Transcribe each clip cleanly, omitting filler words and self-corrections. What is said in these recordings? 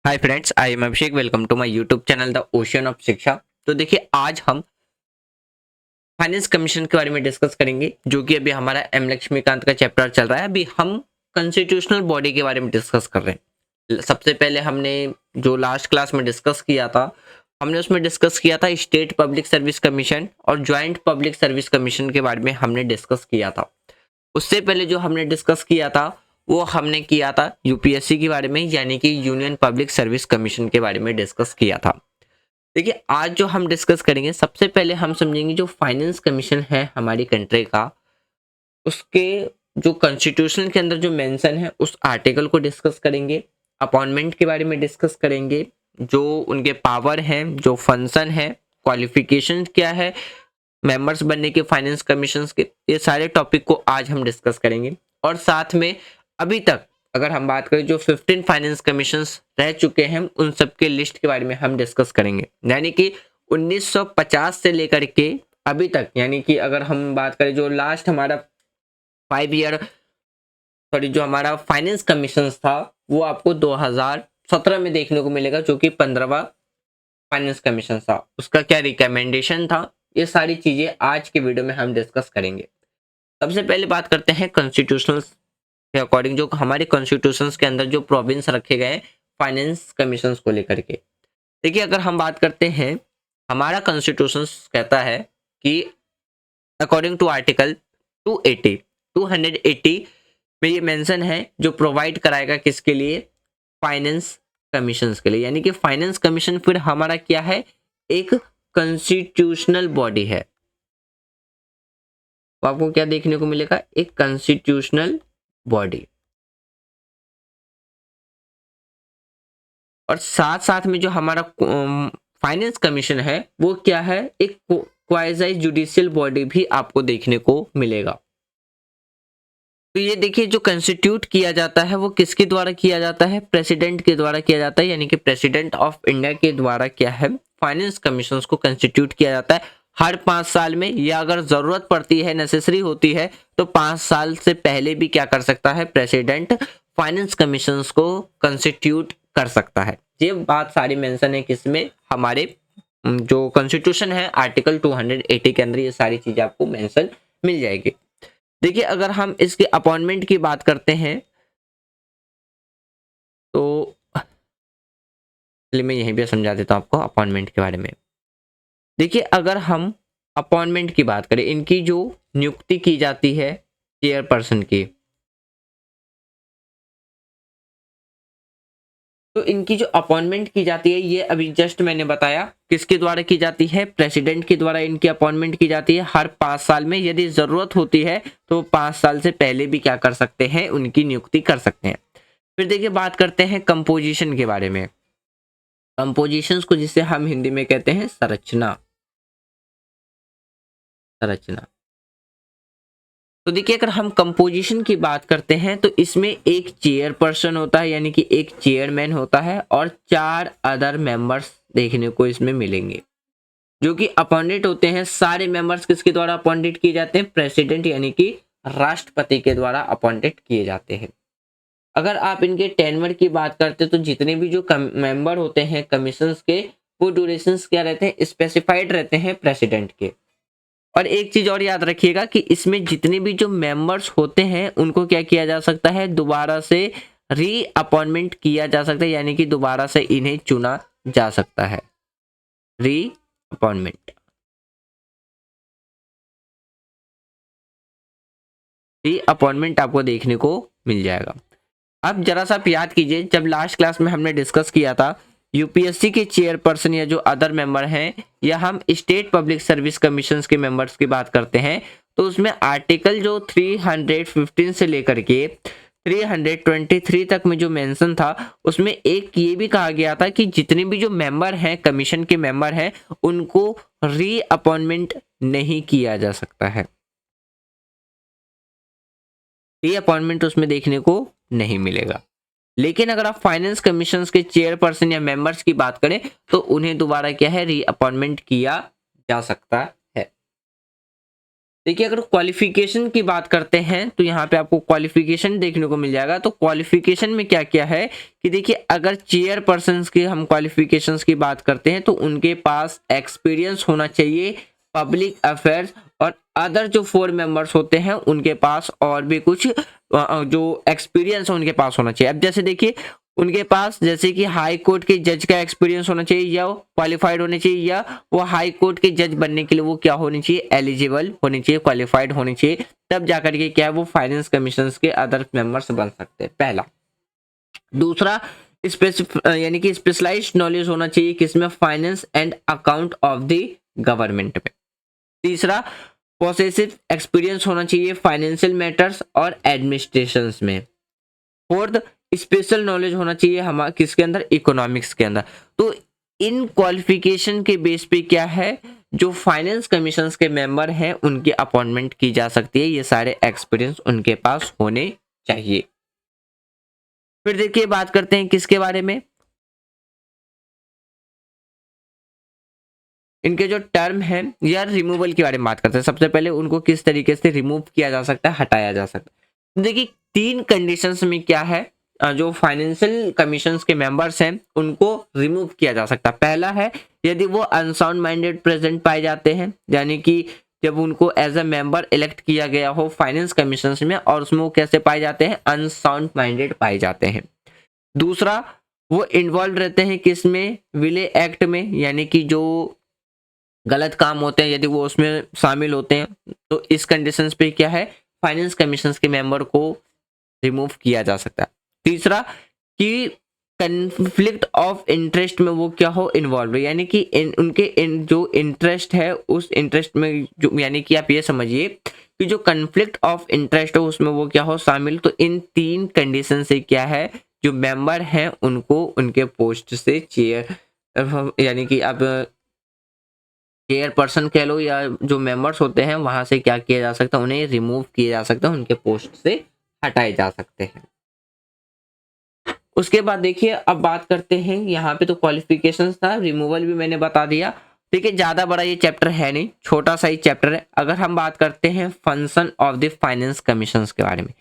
Hi friends, I am Abhishek. Welcome to my YouTube channel the ocean of Shiksha. तो देखिए, आज हम फाइनेंस कमीशन के बारे में डिस्कस करेंगे, जो कि अभी हमारा एम लक्ष्मीकांत का चैप्टर चल रहा है। अभी हम कॉन्स्टिट्यूशनल बॉडी के बारे में डिस्कस कर रहे हैं। सबसे पहले हमने जो लास्ट क्लास में डिस्कस किया था, हमने उसमें डिस्कस किया था स्टेट पब्लिक सर्विस कमीशन और ज्वाइंट पब्लिक सर्विस कमीशन के बारे में हमने डिस्कस किया था। उससे पहले जो हमने डिस्कस किया था वो हमने किया था यूपीएससी के बारे में, यानी कि यूनियन पब्लिक सर्विस कमीशन के बारे में डिस्कस किया था। देखिए, आज जो हम डिस्कस करेंगे, सबसे पहले हम समझेंगे जो फाइनेंस कमीशन है हमारी कंट्री का, उसके जो कॉन्स्टिट्यूशन के अंदर जो मेंशन है उस आर्टिकल को डिस्कस करेंगे। अपॉइंटमेंट के बारे में डिस्कस करेंगे, जो उनके पावर हैं, जो फंक्शन है, क्वालिफिकेशन क्या है मेंबर्स बनने के फाइनेंस कमीशंस के, ये सारे टॉपिक को आज हम डिस्कस करेंगे। और साथ में अभी तक अगर हम बात करें जो 15 फाइनेंस कमीशंस रह चुके हैं, उन सब के लिस्ट के बारे में हम डिस्कस करेंगे। यानी कि 1950 से लेकर के अभी तक, यानी कि अगर हम बात करें जो लास्ट हमारा 5 ईयर सॉरी जो हमारा फाइनेंस कमीशंस था, वो आपको 2017 में देखने को मिलेगा, जो कि 15वां फाइनेंस कमीशन था। उसका क्या रिकमेंडेशन था, ये सारी चीजें आज के वीडियो में हम डिस्कस करेंगे। सबसे पहले बात करते हैं कॉन्स्टिट्यूशनल के अकॉर्डिंग, जो हमारे कॉन्स्टिट्यूशन के अंदर जो प्रोविंस रखे गए फाइनेंस कमीशन को लेकर के। देखिए, अगर हम बात करते हैं, हमारा कॉन्स्टिट्यूशन कहता है कि अकॉर्डिंग टू आर्टिकल 280 में ये मेंशन है, जो प्रोवाइड कराएगा किसके लिए, फाइनेंस कमीशंस के लिए। यानी कि फाइनेंस कमीशन फिर हमारा क्या है, एक कॉन्स्टिट्यूशनल बॉडी है। तो आपको क्या देखने को मिलेगा, एक कॉन्स्टिट्यूशनल बॉडी। और साथ साथ में जो हमारा फाइनेंस कमीशन है वो क्या है, एक क्वाइजी जुडिशियल बॉडी भी आपको देखने को मिलेगा। तो ये देखिए, जो कंस्टिट्यूट किया जाता है वो किसके द्वारा किया जाता है, प्रेसिडेंट के द्वारा किया जाता है। यानी कि प्रेसिडेंट ऑफ इंडिया के द्वारा क्या है, फाइनेंस कमीशन को कंस्टिट्यूट किया जाता है हर 5 साल में, या अगर जरूरत पड़ती है, नेसेसरी होती है, तो 5 साल से पहले भी क्या कर सकता है, प्रेसिडेंट फाइनेंस कमीशन को कंस्टिट्यूट कर सकता है। ये बात सारी मेंशन है किसमें, हमारे जो कॉन्स्टिट्यूशन है आर्टिकल 280 के अंदर ये सारी चीजें आपको मेंशन मिल जाएगी। देखिए, अगर हम इसके अपॉइंटमेंट की बात करते हैं तो चलिए मैं यहीं पे समझा देता हूं आपको अपॉइंटमेंट के बारे में। देखिए, अगर हम अपॉइंटमेंट की बात करें, इनकी जो नियुक्ति की जाती है चेयरपर्सन की, तो इनकी जो अपॉइंटमेंट की जाती है, ये अभी जस्ट मैंने बताया किसके द्वारा की जाती है, प्रेसिडेंट के द्वारा इनकी अपॉइंटमेंट की जाती है हर 5 साल में। यदि जरूरत होती है तो 5 साल से पहले भी क्या कर सकते हैं, उनकी नियुक्ति कर सकते हैं। फिर देखिए, बात करते हैं कंपोजिशन के बारे में। कंपोजिशंस को जिसे हम हिंदी में कहते हैं संरचना। संरचना तो देखिए, अगर हम कंपोजिशन की बात करते हैं तो इसमें एक चेयरपर्सन होता है, यानी कि एक चेयरमैन होता है, और 4 अदर मेंबर्स देखने को इसमें मिलेंगे, जो कि अपॉइंटेड होते हैं। सारे मेंबर्स किसके द्वारा अपॉइंटेड किए जाते हैं, प्रेसिडेंट यानी कि राष्ट्रपति के द्वारा अपॉइंटेड किए जाते हैं। अगर आप इनके टेनवर की बात करते हैं तो जितने भी जो मेंबर होते हैं कमीशंस के, वो ड्यूरेशंस क्या रहते हैं, स्पेसिफाइड रहते हैं प्रेसिडेंट के। और एक चीज और याद रखिएगा कि इसमें जितने भी जो मेंबर्स होते हैं उनको क्या किया जा सकता है, दोबारा से री अपॉइंटमेंट किया जा सकता है, यानी कि दोबारा से इन्हें चुना जा सकता है। री अपॉइंटमेंट री अपॉइंटमेंट आपको देखने को मिल जाएगा। अब जरा सा आप याद कीजिए, जब लास्ट क्लास में हमने डिस्कस किया था यूपीएससी के चेयरपर्सन या जो अदर मेंबर हैं, या हम स्टेट पब्लिक सर्विस कमीशन के मेंबर्स की बात करते हैं, तो उसमें आर्टिकल जो 315 से लेकर के 323 तक में जो मेंशन था, उसमें एक ये भी कहा गया था कि जितने भी जो मेंबर हैं, कमीशन के मेंबर हैं, उनको री अपॉइंटमेंट नहीं किया जा सकता है। री अपॉइंटमेंट उसमें देखने को नहीं मिलेगा। लेकिन अगर आप फाइनेंस कमीशन के चेयरपर्सन या मेंबर्स की बात करें तो उन्हें दोबारा क्या है, री अपॉइंटमेंट किया जा सकता है। देखिए अगर क्वालिफिकेशन की बात करते हैं तो यहाँ पे आपको क्वालिफिकेशन देखने को मिल जाएगा। तो क्वालिफिकेशन में क्या क्या है कि देखिए अगर चेयरपर्सन की हम क्वालिफिकेशंस की बात करते हैं तो उनके पास एक्सपीरियंस होना चाहिए पब्लिक अफेयर्स, और अदर जो 4 मेंबर्स होते हैं उनके पास और भी कुछ जो एक्सपीरियंस है उनके पास होना चाहिए। अब जैसे देखिए उनके पास जैसे कि हाई कोर्ट के जज का एक्सपीरियंस होना चाहिए, या वो क्वालिफाइड होने चाहिए, या वो हाई कोर्ट के जज बनने के लिए वो क्या होनी चाहिए, एलिजिबल होनी चाहिए, क्वालिफाइड होनी चाहिए, तब जाकर के क्या है वो फाइनेंस कमीशन के अदर मेंबर्स बन सकते हैं, पहला। दूसरा यानी कि स्पेशलाइज्ड नॉलेज होना चाहिए किसमें, finance and account of the government में। तीसरा पॉसेसिव एक्सपीरियंस होना चाहिए फाइनेंशियल मैटर्स और एडमिनिस्ट्रेशन में। फोर्थ स्पेशल नॉलेज होना चाहिए हमारे किसके अंदर, इकोनॉमिक्स के अंदर। तो इन क्वालिफिकेशन के बेस पे क्या है जो फाइनेंस कमीशन के मेंबर हैं उनकी अपॉइंटमेंट की जा सकती है, ये सारे एक्सपीरियंस उनके पास होने चाहिए। फिर देखिए बात करते हैं किसके बारे में, इनके जो टर्म है या रिमूवल के बारे में बात करते हैं। सबसे पहले उनको किस तरीके से रिमूव किया जा सकता है, हटाया जा सकता है। तो देखिए 3 कंडीशंस में क्या है जो फाइनेंशियल कमीशंस के मेंबर्स हैं उनको रिमूव किया जा सकता है। पहला है यदि वो अनसाउंड माइंडेड प्रेजेंट पाए जाते हैं, यानी कि जब उनको एज अ मेंबर इलेक्ट किया गया हो फाइनेंस कमीशंस में और उसमें वो कैसे पाए जाते हैं, अनसाउंड माइंडेड पाए जाते हैं। दूसरा वो इन्वॉल्व रहते हैं किसमें, विले एक्ट में, यानी कि जो गलत काम होते हैं यदि वो उसमें शामिल होते हैं, तो इस कंडीशंस पे क्या है फाइनेंस कमीशंस के मेंबर को रिमूव किया जा सकता है। तीसरा कि कन्फ्लिक्ट ऑफ इंटरेस्ट में वो क्या हो, इन्वॉल्व, यानी कि जो इंटरेस्ट है उस इंटरेस्ट में जो, यानी कि आप ये समझिए कि जो कन्फ्लिक्ट ऑफ इंटरेस्ट हो उसमें वो क्या हो शामिल। तो इन 3 कंडीशन से क्या है जो मेंबर हैं उनको उनके पोस्ट से चेयर, यानी कि अब चेयरपर्सन कह लो या जो मेंबर्स होते हैं वहां से क्या किया जा सकता है, उन्हें रिमूव किया जा सकता है, उनके पोस्ट से हटाए जा सकते हैं। उसके बाद देखिए अब बात करते हैं यहाँ पे तो क्वालिफिकेशंस था, रिमूवल भी मैंने बता दिया। देखिए ज्यादा बड़ा ये चैप्टर है नहीं, छोटा सा ही चैप्टर है। अगर हम बात करते हैं function of the finance commission के बारे में,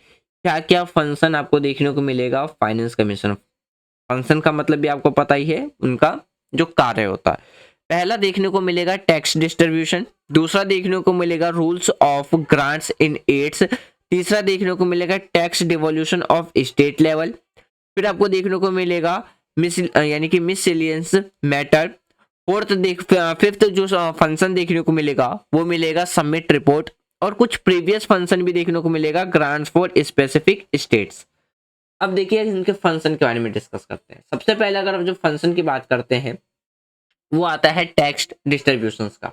क्या क्या फंक्शन आपको देखने को मिलेगा फाइनेंस कमीशन। फंक्शन का मतलब भी आपको पता ही है, उनका जो कार्य होता है। पहला देखने को मिलेगा टैक्स डिस्ट्रीब्यूशन, दूसरा देखने को मिलेगा rules of grants in aids, तीसरा देखने को मिलेगा tax devolution of state level, फिर आपको देखने को मिलेगा यानी कि मिससेलियंस मैटर। फिफ्थ जो फंक्शन देखने को मिलेगा वो मिलेगा सबमिट रिपोर्ट, और कुछ प्रीवियस फंक्शन भी देखने को मिलेगा ग्रांट्स फॉर स्पेसिफिक स्टेट्स। अब देखिए इनके फंक्शन के बारे में डिस्कस करते हैं। सबसे पहले अगर हम जो फंक्शन की बात करते हैं वो आता है टैक्स डिस्ट्रीब्यूशन का।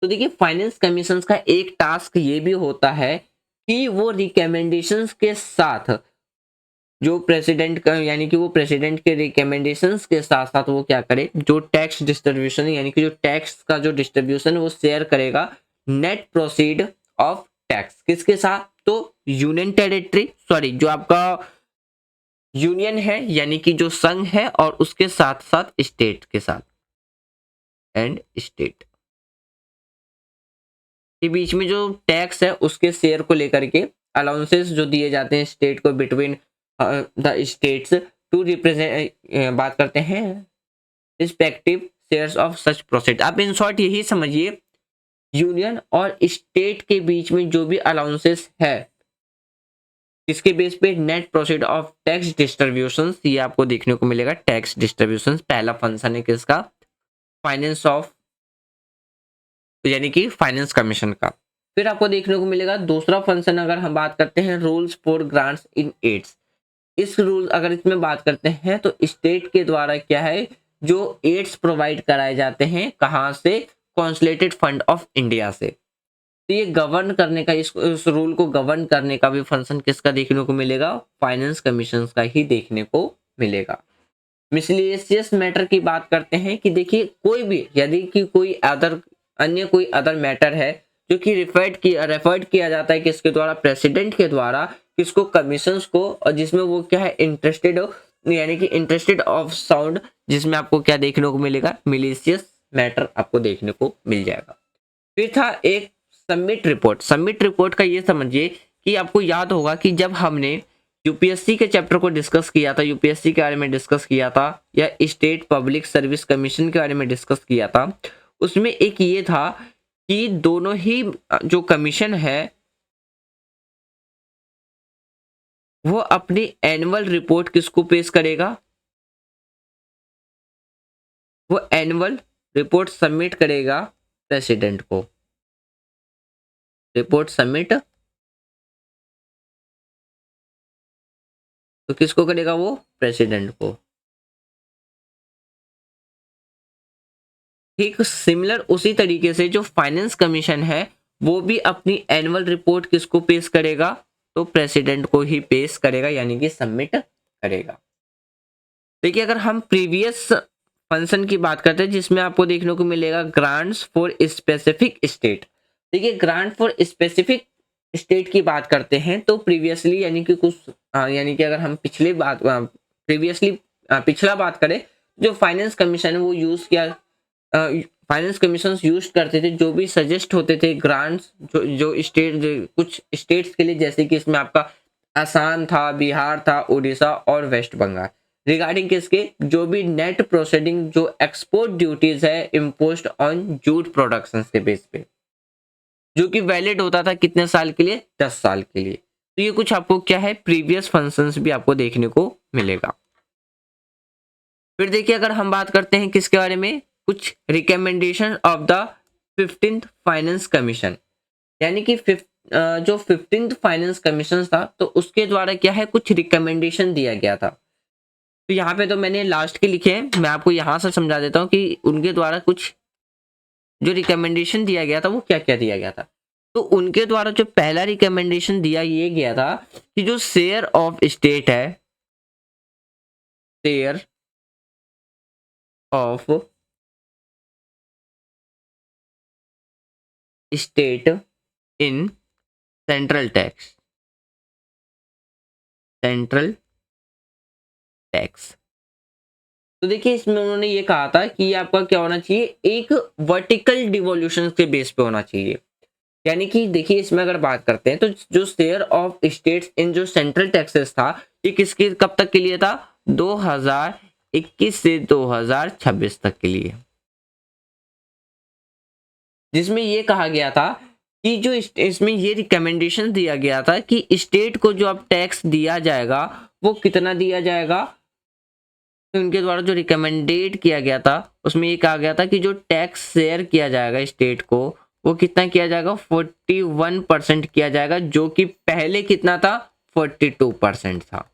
तो देखिए फाइनेंस कमीशन का एक टास्क ये भी होता है कि वो रिकमेंडेशंस के साथ जो प्रेसिडेंट का, यानी कि वो प्रेसिडेंट के रिकमेंडेशंस के साथ साथ वो क्या करे, जो टैक्स डिस्ट्रीब्यूशन यानी कि जो टैक्स का जो डिस्ट्रीब्यूशन वो शेयर करेगा नेट प्रोसीड ऑफ टैक्स किसके साथ, तो यूनियन टेरिटरी, सॉरी जो आपका यूनियन है यानी कि जो संघ है, और उसके साथ साथ स्टेट के साथ, एंड स्टेट के बीच में जो टैक्स है उसके शेयर को लेकर के अलाउंसेस जो दिए जाते हैं स्टेट को between the states to represent, बात करते हैं respective shares of such proceed. आप इन शॉर्ट यही समझिए यूनियन और स्टेट के बीच में जो भी अलाउंसेस है इसके बेस पे net proceed of tax distribution ये आपको देखने को मिलेगा। टैक्स डिस्ट्रीब्यूशन पहला फंक्शन है किसका, फाइनेंस ऑफ, यानी कि फाइनेंस कमीशन का। फिर आपको देखने को मिलेगा दूसरा फंक्शन अगर हम बात करते हैं rules for grants in aids. इस रूल अगर इसमें बात करते हैं तो स्टेट के द्वारा क्या है जो एड्स प्रोवाइड कराए जाते हैं कहाँ से, कॉन्सुलेटेड फंड ऑफ इंडिया से। तो ये गवर्न करने का, इस रूल को गवर्न करने का भी फंक्शन किसका देखने को मिलेगा, फाइनेंस कमीशन का ही देखने को मिलेगा। मिसलेनियस मैटर की बात करते हैं कि देखिए कोई भी यदि कि कोई अन्य कोई अदर मैटर है जो कि रेफर्ड किया जाता है किसके द्वारा, प्रेसिडेंट के द्वारा, किसको, कमीशंस को, और जिसमें वो क्या है इंटरेस्टेड हो, यानी कि इंटरेस्टेड ऑफ साउंड, जिसमें आपको क्या देखने को मिलेगा, मिलिशियस मैटर आपको देखने को मिल जाएगा। फिर था एक सबमिट रिपोर्ट का ये समझिए कि आपको याद होगा कि जब हमने यूपीएससी के चैप्टर को डिस्कस किया था, यूपीएससी के बारे में डिस्कस किया था या स्टेट पब्लिक सर्विस कमीशन के बारे में डिस्कस किया था, उसमें एक ये था कि दोनों ही जो कमीशन है वो अपनी एनुअल रिपोर्ट किसको पेश करेगा, वो एनुअल रिपोर्ट सबमिट करेगा प्रेसिडेंट को। रिपोर्ट सबमिट तो किसको करेगा, वो प्रेसिडेंट को। ठीक सिमिलर उसी तरीके से जो फाइनेंस कमीशन है वो भी अपनी एनुअल रिपोर्ट किसको पेश करेगा, तो प्रेसिडेंट को ही पेश करेगा, यानी कि सबमिट करेगा। देखिए अगर हम प्रीवियस फंक्शन की बात करते हैं जिसमें आपको देखने को मिलेगा ग्रांट्स फॉर स्पेसिफिक स्टेट। देखिए ग्रांट फॉर स्पेसिफिक स्टेट की बात करते हैं तो प्रीवियसली यानी कि कुछ यानी कि अगर हम पिछले बात प्रीवियसली पिछला बात करें, जो फाइनेंस कमीशन है वो यूज किया, फाइनेंस कमीशन यूज करते थे, जो भी सजेस्ट होते थे ग्रांट्स जो स्टेट कुछ स्टेट्स के लिए, जैसे कि इसमें आपका असम था, बिहार था, उड़ीसा और वेस्ट बंगाल, रिगार्डिंग किसके, जो भी नेट प्रोसीडिंग जो एक्सपोर्ट ड्यूटीज है इम्पोज्ड ऑन जूट प्रोडक्शन के बेस पे, जो कि वैलिड होता था कितने साल के लिए, 10 साल के लिए। तो ये कुछ आपको क्या है प्रीवियस फंक्शंस भी आपको देखने को मिलेगा। फिर देखिए अगर हम बात करते हैं किसके बारे में, कुछ recommendation of the 15th finance commission, यानी कि जो 15th फाइनेंस कमीशन था तो उसके द्वारा क्या है कुछ रिकमेंडेशन दिया गया था। तो यहाँ पे तो मैंने लास्ट के लिखे हैं, मैं आपको यहाँ से समझा देता हूँ कि उनके द्वारा कुछ जो रिकमेंडेशन दिया गया था वो क्या क्या दिया गया था। तो उनके द्वारा जो पहला रिकमेंडेशन दिया ये गया था कि जो शेयर ऑफ स्टेट है, share of state in central tax, central tax. तो देखिए इसमें उन्होंने ये कहा था कि ये आपका क्या होना चाहिए, एक वर्टिकल डिवोल्यूशन के बेस पे होना चाहिए। यानी कि देखिए इसमें अगर बात करते हैं तो जो शेयर ऑफ स्टेट्स इन जो सेंट्रल टैक्सेस था ये किसके कब तक के लिए था, 2021 से 2026 तक के लिए, जिसमें ये कहा गया था कि जो इसमें ये रिकमेंडेशन दिया गया था कि स्टेट को जो अब टैक्स दिया जाएगा वो कितना दिया जाएगा। तो उनके द्वारा जो रिकमेंडेड किया गया था उसमें ये कहा गया था कि जो टैक्स शेयर किया जाएगा स्टेट को वो कितना किया जाएगा, 41% किया जाएगा, जो कि पहले कितना था, 42% था।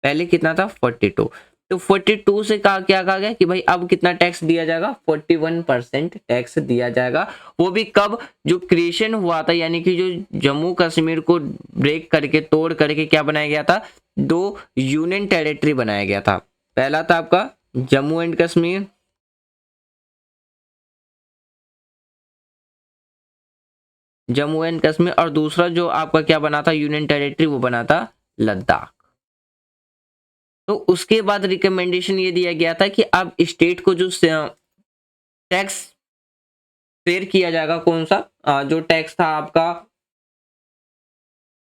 पहले कितना था, 42। तो 42 से कहा क्या कहा गया कि भाई अब कितना टैक्स दिया जाएगा, 41% टैक्स दिया जाएगा। वो भी कब, जो क्रिएशन हुआ था, यानी कि जो जम्मू कश्मीर को ब्रेक करके तोड़ करके क्या बनाया गया था, 2 यूनियन टेरिटरी बनाया गया था। पहला था आपका जम्मू एंड कश्मीर, जम्मू एंड कश्मीर, और दूसरा जो आपका क्या बना था यूनियन टेरिटरी, वो बना था लद्दाख। तो उसके बाद रिकमेंडेशन ये दिया गया था कि अब स्टेट को जो टैक्स शेयर किया जाएगा, कौन सा जो टैक्स था आपका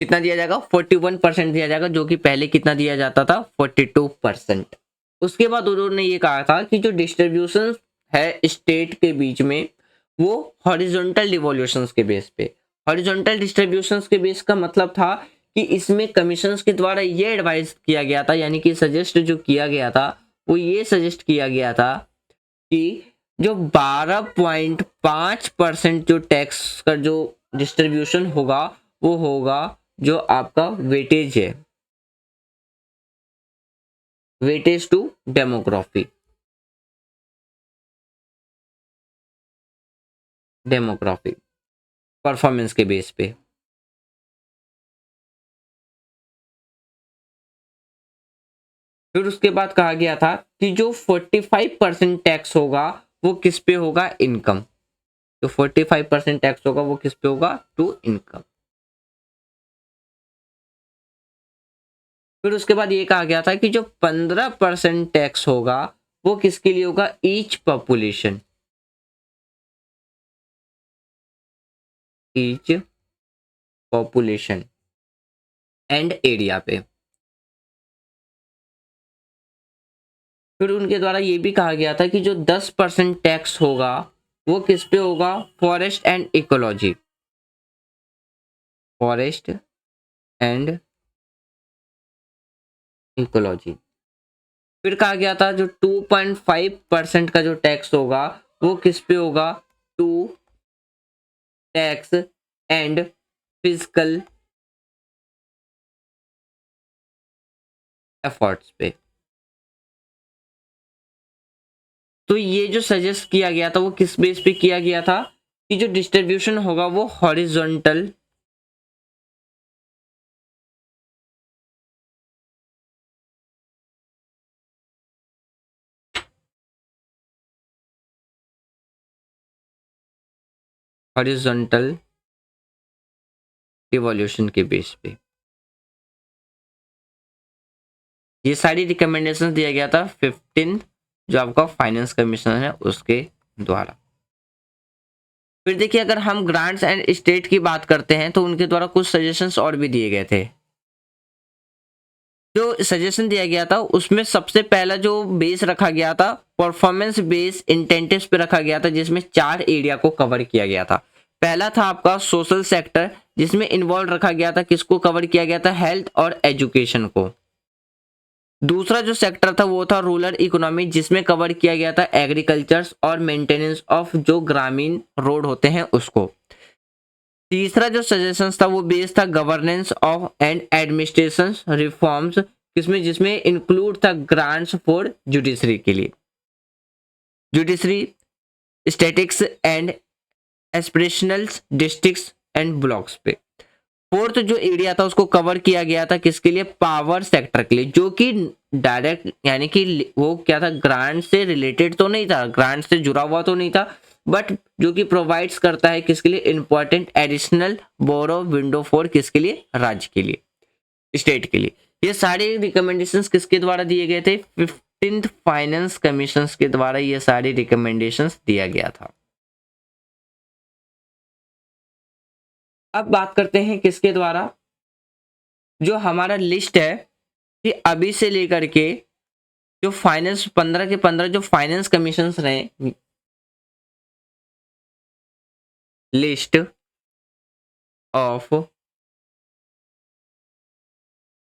कितना दिया जाएगा, 41% दिया जाएगा, जो कि पहले कितना दिया जाता था, 42%। उसके बाद उन्होंने ये कहा था कि जो डिस्ट्रीब्यूशन है स्टेट के बीच में वो हॉरिजॉन्टल डिवोल्यूशंस के बेस पे, हॉरिजॉन्टल डिस्ट्रीब्यूशंस के बेस का मतलब था कि इसमें कमीशंस के द्वारा ये एडवाइस किया गया था, यानी कि सजेस्ट जो किया गया था वो ये सजेस्ट किया गया था कि जो 12.5% जो टैक्स का जो डिस्ट्रीब्यूशन होगा वो होगा जो आपका वेटेज है, weightage to demography, demography performance के बेस पे। फिर उसके बाद कहा गया था कि जो 45% टैक्स होगा वो किस पे होगा, इनकम। जो 45% टैक्स होगा वो किस पे होगा, टू इनकम। फिर उसके बाद ये कहा गया था कि जो 15% टैक्स होगा वो किसके लिए होगा, each population, each population and area पे। फिर उनके द्वारा ये भी कहा गया था कि जो 10% टैक्स होगा वो किस पे होगा, forest and ecology, forest and ecology. फिर कहा गया था जो 2.5% का जो टैक्स होगा वो किस पे होगा, to tax and physical efforts पे। तो ये जो सजेस्ट किया गया था वो किस बेस पे किया गया था कि जो डिस्ट्रीब्यूशन होगा वो हॉरिजॉन्टल हॉरिजॉन्टल इवोल्यूशन के बेस पे ये सारी रिकमेंडेशन दिया गया था 15 जो आपका फाइनेंस कमीशन है उसके द्वारा। फिर देखिए अगर हम ग्रांट्स एंड स्टेट की बात करते हैं तो उनके द्वारा कुछ सजेशंस और भी दिए गए थे। जो सजेशन दिया गया था उसमें सबसे पहला जो बेस रखा गया था परफॉर्मेंस बेस इंटेंटिव्स पे रखा गया था, जिसमें 4 एरिया को कवर किया गया था। पहला था आपका सोशल सेक्टर, जिसमें इन्वॉल्व रखा गया था, किसको कवर किया गया था, हेल्थ और एजुकेशन को। दूसरा जो सेक्टर था वो था रूरल इकोनॉमी, जिसमें कवर किया गया था एग्रीकल्चर और मेंटेनेंस ऑफ जो ग्रामीण रोड होते हैं उसको। तीसरा जो सजेशंस था वो बेस था governance of and administration reforms, किसमें जिसमें इंक्लूड था ग्रांट्स फॉर जुडिशरी के लिए, judiciary statics and aspirational districts and blocks पे। फोर्थ जो एरिया था उसको कवर किया गया था किसके लिए, पावर सेक्टर के लिए, जो कि डायरेक्ट यानी कि वो क्या था, ग्रांट से रिलेटेड तो नहीं था, ग्रांट से जुड़ा हुआ तो नहीं था, बट जो कि प्रोवाइड्स करता है किसके लिए, important additional borrow window for किसके लिए, राज्य के लिए, स्टेट के लिए। ये सारे रिकमेंडेशंस किसके द्वारा दिए गए थे, 15th फाइनेंस कमीशन के द्वारा ये सारे रिकमेंडेशंस दिया गया था। अब बात करते हैं किसके द्वारा, जो हमारा लिस्ट है कि अभी से लेकर के जो फाइनेंस 15 के 15 जो फाइनेंस कमीशंस रहे, list of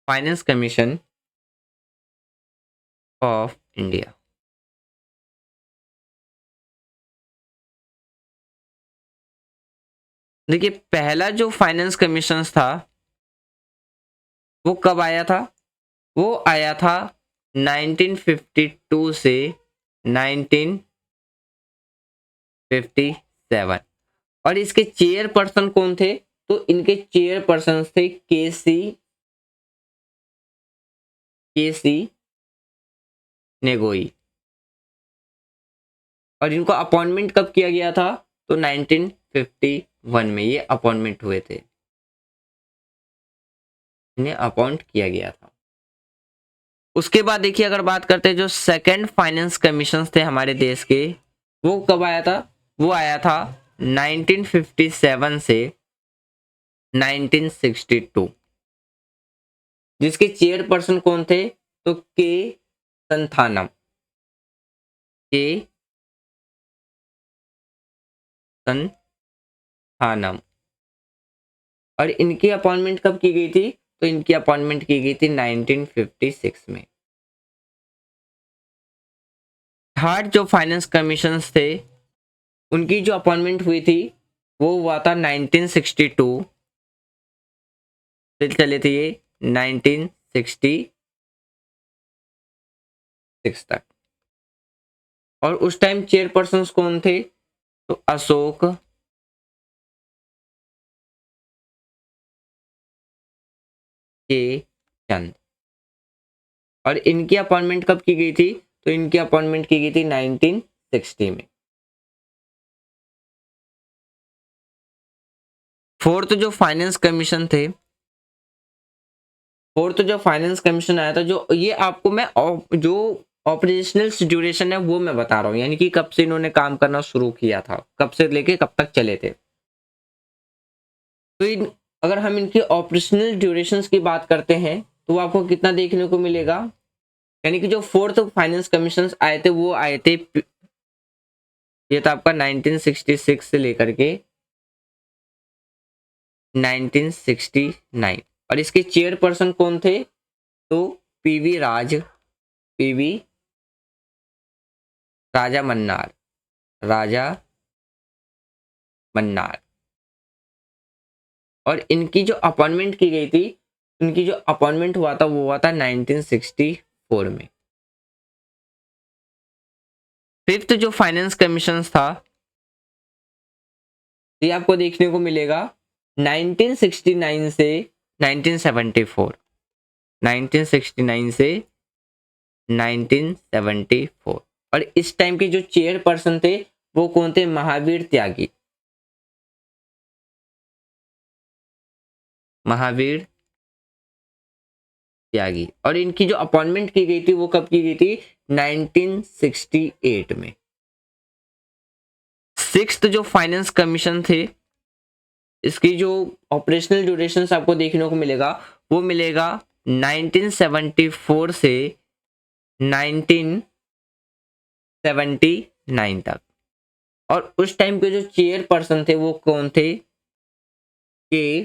finance commission of India. देखिए पहला जो फाइनेंस कमीशन था वो कब आया था, वो आया था 1952 से 1957। और इसके चेयरपर्सन कौन थे, तो इनके चेयरपर्सन थे के सी नेगोई। और इनको अपॉइंटमेंट कब किया गया था, तो 1951 में ये अपॉइंटमेंट हुए थे, इन्हें अपॉइंट किया गया था। उसके बाद देखिए अगर बात करते हैं जो सेकंड फाइनेंस कमीशन थे हमारे देश के, वो कब आया था, वो आया था 1957 से 1962, जिसके चेयरपर्सन कौन थे, तो के संथानम, के संथानम। और इनकी अपॉइंटमेंट कब की गई थी, तो इनकी अपॉइंटमेंट की गई थी 1956 में। थर्ड जो फाइनेंस कमीशन थे उनकी जो अपॉइंटमेंट हुई थी वो हुआ था 1962 से चले थे ये 1966 तक। और उस टाइम चेयरपर्सन कौन थे, तो अशोक के चंद। और इनकी अपॉइंटमेंट कब की गई थी, तो इनकी अपॉइंटमेंट की गई थी 1960 में। फोर्थ जो फाइनेंस कमीशन थे, फोर्थ जो फाइनेंस कमीशन आया था, जो ये आपको मैं जो ऑपरेशनल ड्यूरेशन है वो मैं बता रहा हूँ, यानी कि कब से इन्होंने काम करना शुरू किया था, कब से लेके कब तक चले थे। तो अगर हम इनकी ऑपरेशनल ड्यूरेशंस की बात करते हैं तो आपको कितना देखने को मिलेगा, यानी कि जो फोर्थ फाइनेंस कमीशन आए थे वो आए थे, ये था आपका 1966 से लेकर के 1969। और इसके चेयरपर्सन कौन थे, तो पीवी राजा मन्नार। और इनकी जो अपॉइंटमेंट की गई थी, इनकी जो अपॉइंटमेंट हुआ था वो हुआ था 1964 में। फिफ्थ जो फाइनेंस कमीशन था, ये आपको देखने को मिलेगा 1969 से 1974, 1969 से 1974। और इस टाइम के जो चेयरपर्सन थे वो कौन थे, महावीर त्यागी। और इनकी जो अपॉइंटमेंट की गई थी वो कब की गई थी, 1968 में। सिक्स्थ जो फाइनेंस कमीशन थे, इसकी जो ऑपरेशनल ड्यूरेशन आपको देखने को मिलेगा वो मिलेगा 1974 से 1979 तक। और उस टाइम के जो चेयरपर्सन थे वो कौन थे, के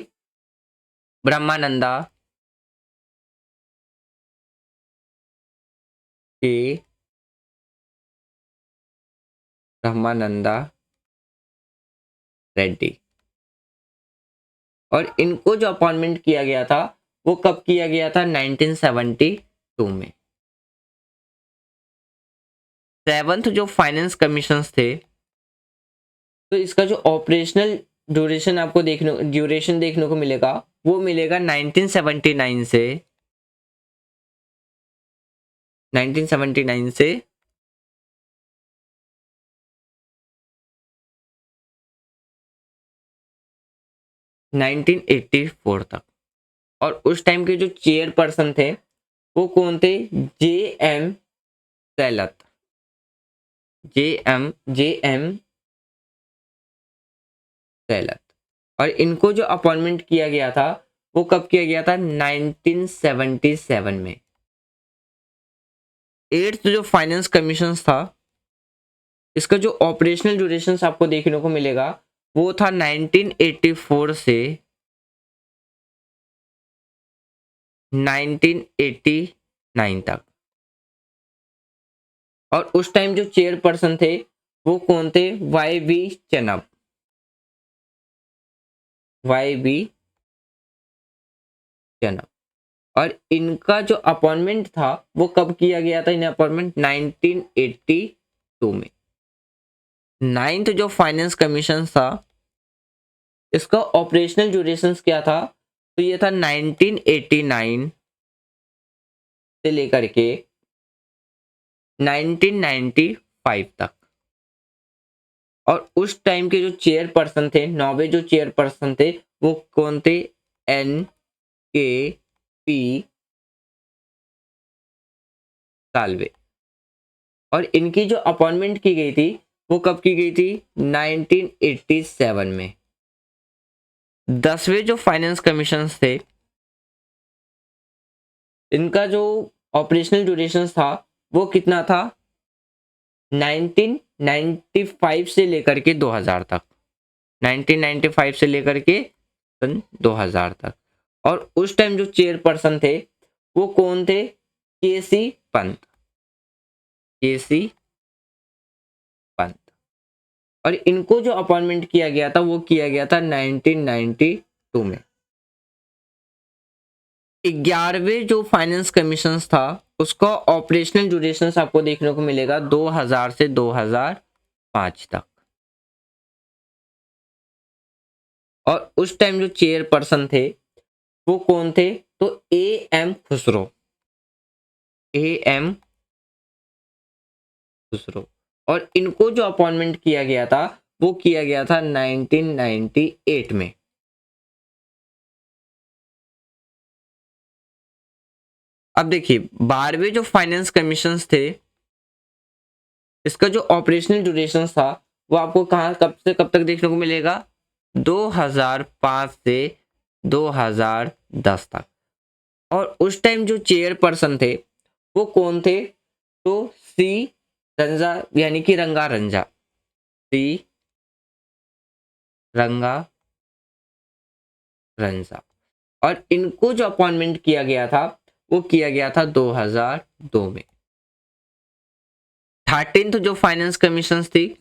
ब्रह्मानंदा रेड्डी। और इनको जो अपॉइंटमेंट किया गया था वो कब किया गया था, 1972 में। सेवंथ जो फाइनेंस कमीशंस थे, तो इसका जो ऑपरेशनल ड्यूरेशन देखने को मिलेगा वो मिलेगा 1979 से 1984 तक। और उस टाइम के जो चेयरपर्सन थे वो कौन थे, जे एम सैलत। और इनको जो अपॉइंटमेंट किया गया था वो कब किया गया था, 1977 में। एट्थ जो फाइनेंस कमीशन था, इसका जो ऑपरेशनल ड्यूरेशन आपको देखने को मिलेगा वो था 1984 से 1989 तक। और उस टाइम जो चेयरपर्सन थे वो कौन थे, वाई बी चनब। और इनका जो अपॉइंटमेंट था वो कब किया गया था, इन्हें अपॉइंटमेंट 1982 में। नाइन्थ जो फाइनेंस कमीशन था, इसका ऑपरेशनल ड्यूरेशन क्या था, तो ये था 1989 से लेकर के 1995 तक। और उस टाइम के जो चेयरपर्सन थे, नौवे जो चेयरपर्सन थे वो कौन थे, एन के पी साल्वे। और इनकी जो अपॉइंटमेंट की गई थी वो कब की गई थी, 1987 में। दसवें जो फाइनेंस कमीशन थे, इनका जो ऑपरेशनल ड्यूरेशन था वो कितना था, 1995 से लेकर के 2000 तक, 1995 से लेकर के सन 2000 तक। और उस टाइम जो चेयरपर्सन थे वो कौन थे, केसी पंत। और इनको जो अपॉइंटमेंट किया गया था वो किया गया था 1992 में। 11वें जो फाइनेंस कमीशन था उसका ऑपरेशनल ड्यूरेशन आपको देखने को मिलेगा 2000 से 2005 तक। और उस टाइम जो चेयरपर्सन थे वो कौन थे, तो ए एम खुसरो। और इनको जो अपॉइंटमेंट किया गया था वो किया गया था 1998 में। अब देखिए 12वें जो फाइनेंस कमीशन थे, इसका जो ऑपरेशनल ड्यूरेशन था वो आपको कहां कब से कब तक देखने को मिलेगा, 2005 से 2010 तक। और उस टाइम जो चेयरपर्सन थे वो कौन थे? तो सी रंजा, यानी कि रंगा रंजा, सी रंगा रंजा। और इनको जो अपॉइंटमेंट किया गया था वो किया गया था 2002 में। 13th जो फाइनेंस कमीशन थी,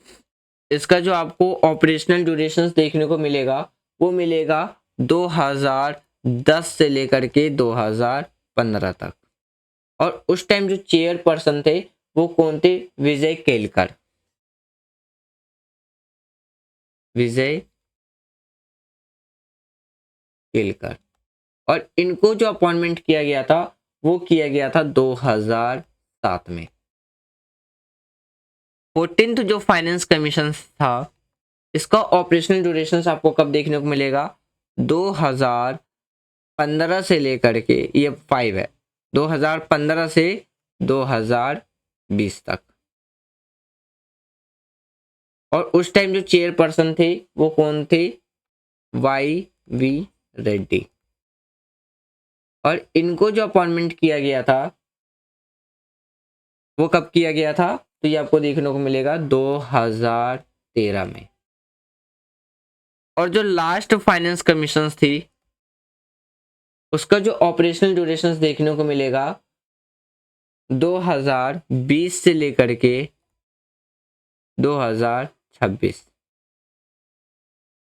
इसका जो आपको ऑपरेशनल ड्यूरेशन देखने को मिलेगा वो मिलेगा 2010 से लेकर के 2015 तक। और उस टाइम जो चेयरपर्सन थे वो कौन थे? विजय केलकर, विजय केलकर। और इनको जो अपॉइंटमेंट किया गया था वो किया गया था 2007 में। 14th जो फाइनेंस कमीशन था, इसका ऑपरेशनल ड्यूरेशन आपको कब देखने को मिलेगा? 2015 से लेकर के, ये 5 है, 2015 से 2020 तक। और उस टाइम जो चेयरपर्सन थे वो कौन थे? YV रेड्डी। और इनको जो अपॉइंटमेंट किया गया था वो कब किया गया था? तो ये आपको देखने को मिलेगा 2013 में। और जो लास्ट फाइनेंस कमीशन थी उसका जो ऑपरेशनल ड्यूरेशन देखने को मिलेगा 2020 से लेकर के 2026।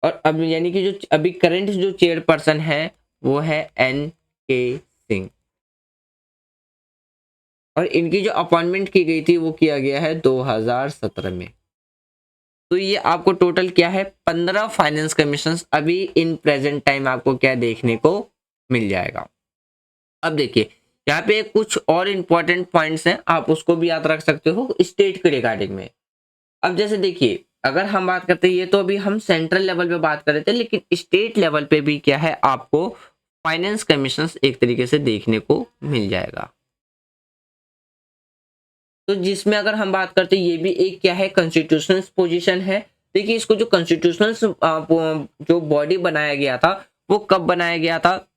और अब यानी कि जो अभी करंट जो चेयरपर्सन है वो है NK सिंह। और इनकी जो अपॉइंटमेंट की गई थी वो किया गया है 2017 में। तो ये आपको टोटल क्या है? 15 फाइनेंस कमीशंस अभी इन प्रेजेंट टाइम आपको क्या देखने को मिल जाएगा। अब देखिए यहाँ पे कुछ और इंपॉर्टेंट पॉइंट्स हैं, आप उसको भी याद रख सकते हो स्टेट के रिगार्डिंग में। अब जैसे देखिए अगर हम बात करते हैं, ये तो अभी हम सेंट्रल लेवल पे बात कर रहे थे, लेकिन स्टेट लेवल पे भी क्या है आपको फाइनेंस कमीशंस एक तरीके से देखने को मिल जाएगा। तो जिसमें अगर हम बात करते हैं ये भी एक क्या है? कॉन्स्टिट्यूशनल पोजीशन है। देखिए इसको जो कॉन्स्टिट्यूशनल जो बॉडी बनाया गया था वो कब बनाया गया था?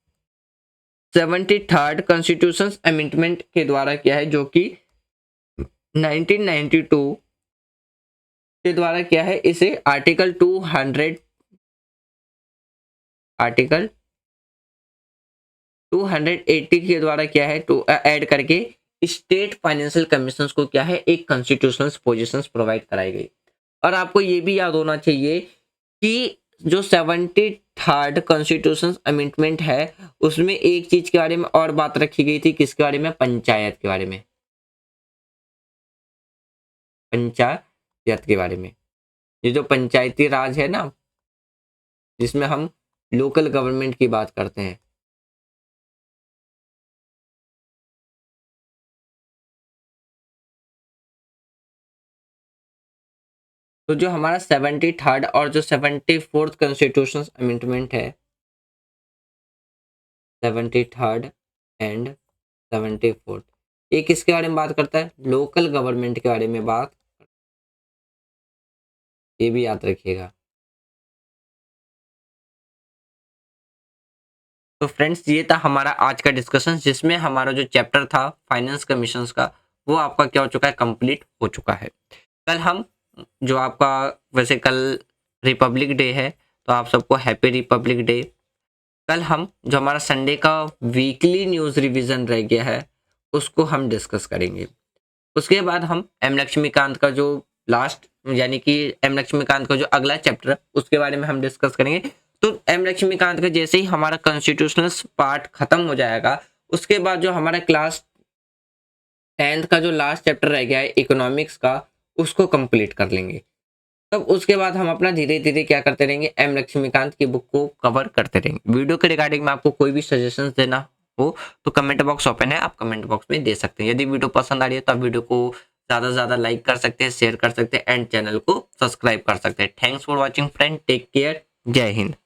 73rd कॉन्स्टिट्यूशन अमेंडमेंट के द्वारा क्या है, जो कि 1992 के द्वारा क्या है, इसे आर्टिकल 280 के द्वारा क्या है टू ऐड करके स्टेट फाइनेंशियल कमीशंस को क्या है एक कॉन्स्टिट्यूशनल पोजीशंस प्रोवाइड कराई गई। और आपको ये भी याद होना चाहिए कि जो 73rd कॉन्स्टिट्यूशन अमेंडमेंट है उसमें एक चीज के बारे में और बात रखी गई थी, किसके बारे में? पंचायत के बारे में, पंचायत के बारे में। ये जो पंचायती राज है ना, जिसमें हम लोकल गवर्नमेंट की बात करते हैं। तो जो हमारा 73rd और जो 74th कॉन्स्टिट्यूशन अमेंडमेंट है, 73rd एंड 74th, ये किसके बारे में बात करता है? लोकल गवर्नमेंट के बारे में बात, ये भी याद रखिएगा। तो फ्रेंड्स ये था हमारा आज का डिस्कशन, जिसमें हमारा जो चैप्टर था फाइनेंस कमीशंस का वो आपका क्या हो चुका है? कंप्लीट हो चुका है। कल हम जो आपका, वैसे कल रिपब्लिक डे है तो आप सबको हैप्पी रिपब्लिक डे। कल हम जो हमारा संडे का वीकली न्यूज़ रिवीजन रह गया है उसको हम डिस्कस करेंगे। उसके बाद हम एम लक्ष्मीकांत का जो लास्ट, यानी कि एम लक्ष्मीकांत का जो अगला चैप्टर है उसके बारे में हम डिस्कस करेंगे। तो एम लक्ष्मीकांत का जैसे ही हमारा कॉन्स्टिट्यूशनल पार्ट खत्म हो जाएगा उसके बाद जो हमारा क्लास 10th का जो लास्ट चैप्टर रह गया है इकोनॉमिक्स का, उसको कंप्लीट कर लेंगे। तब उसके बाद हम अपना धीरे धीरे क्या करते रहेंगे, एम लक्ष्मीकांत की बुक को कवर करते रहेंगे। वीडियो के रिगार्डिंग में आपको कोई भी सजेशंस देना हो तो कमेंट बॉक्स ओपन है, आप कमेंट बॉक्स में दे सकते हैं। यदि वीडियो पसंद आ रही है तो आप वीडियो को ज़्यादा से ज़्यादा लाइक कर सकते हैं, शेयर कर सकते हैं एंड चैनल को सब्सक्राइब कर सकते हैं। Thanks for watching friend, take care, जय हिंद।